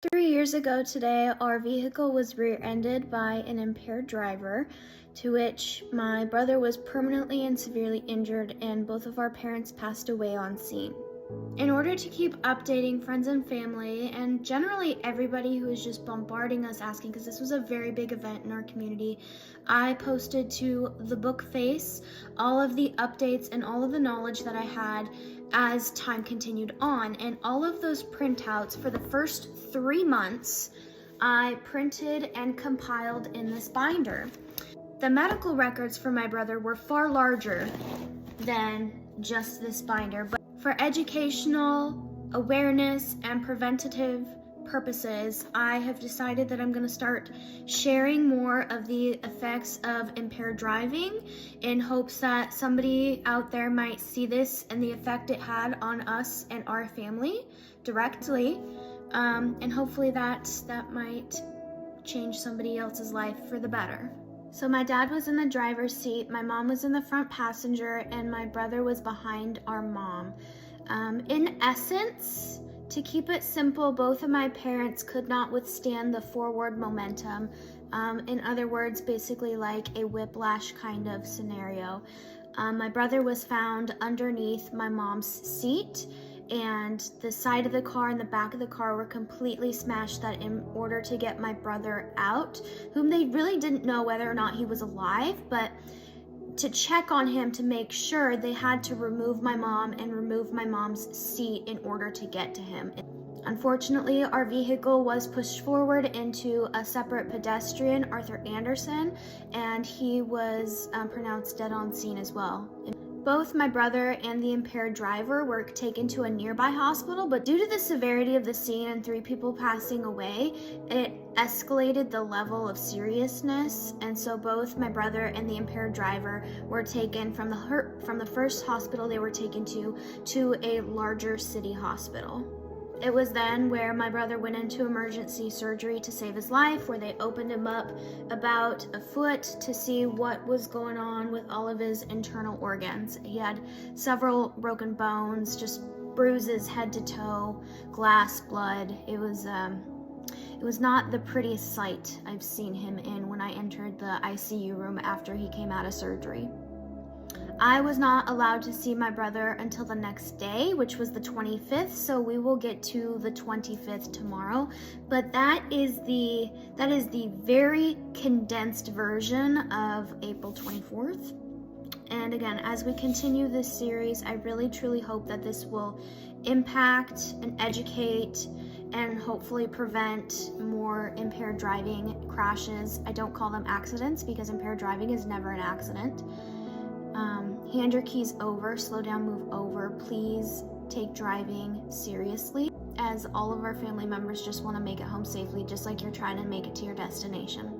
3 years ago today, our vehicle was rear-ended by an impaired driver, to which my brother was permanently and severely injured, and both of our parents passed away on scene. In order to keep updating friends and family, and generally everybody who is just bombarding us asking, because this was a very big event in our community, I posted to the book face all of the updates and all of the knowledge that I had as time continued on. And all of those printouts for the first 3 months, I printed and compiled in this binder. The medical records for my brother were far larger than just this binder, but for educational, awareness, and preventative purposes, I have decided that I'm going to start sharing more of the effects of impaired driving in hopes that somebody out there might see this and the effect it had on us and our family directly, and hopefully that might change somebody else's life for the better. So my dad was in the driver's seat, my mom was in the front passenger, and my brother was behind our mom. In essence, to keep it simple, both of my parents could not withstand the forward momentum. In other words, basically like a whiplash kind of scenario. My brother was found underneath my mom's seat, and the side of the car and the back of the car were completely smashed, that in order to get my brother out, whom they really didn't know whether or not he was alive, but to check on him to make sure, they had to remove my mom and remove my mom's seat in order to get to him. Unfortunately, our vehicle was pushed forward into a separate pedestrian, Arthur Anderson, and he was pronounced dead on scene as well. Both my brother and the impaired driver were taken to a nearby hospital, but due to the severity of the scene and 3 people passing away, it escalated the level of seriousness, and so both my brother and the impaired driver were taken from the first hospital they were taken to a larger city hospital. It was then where my brother went into emergency surgery to save his life, where they opened him up about a foot to see what was going on with all of his internal organs. He had several broken bones, just bruises head to toe, glass, blood. It was not the prettiest sight I've seen him in when I entered the ICU room after he came out of surgery. I was not allowed to see my brother until the next day, which was the 25th, so we will get to the 25th tomorrow. But that is the very condensed version of April 24th. And again, as we continue this series, I really truly hope that this will impact and educate and hopefully prevent more impaired driving crashes. I don't call them accidents because impaired driving is never an accident. Hand your keys over, slow down, move over. Please take driving seriously, as all of our family members just want to make it home safely, just like you're trying to make it to your destination.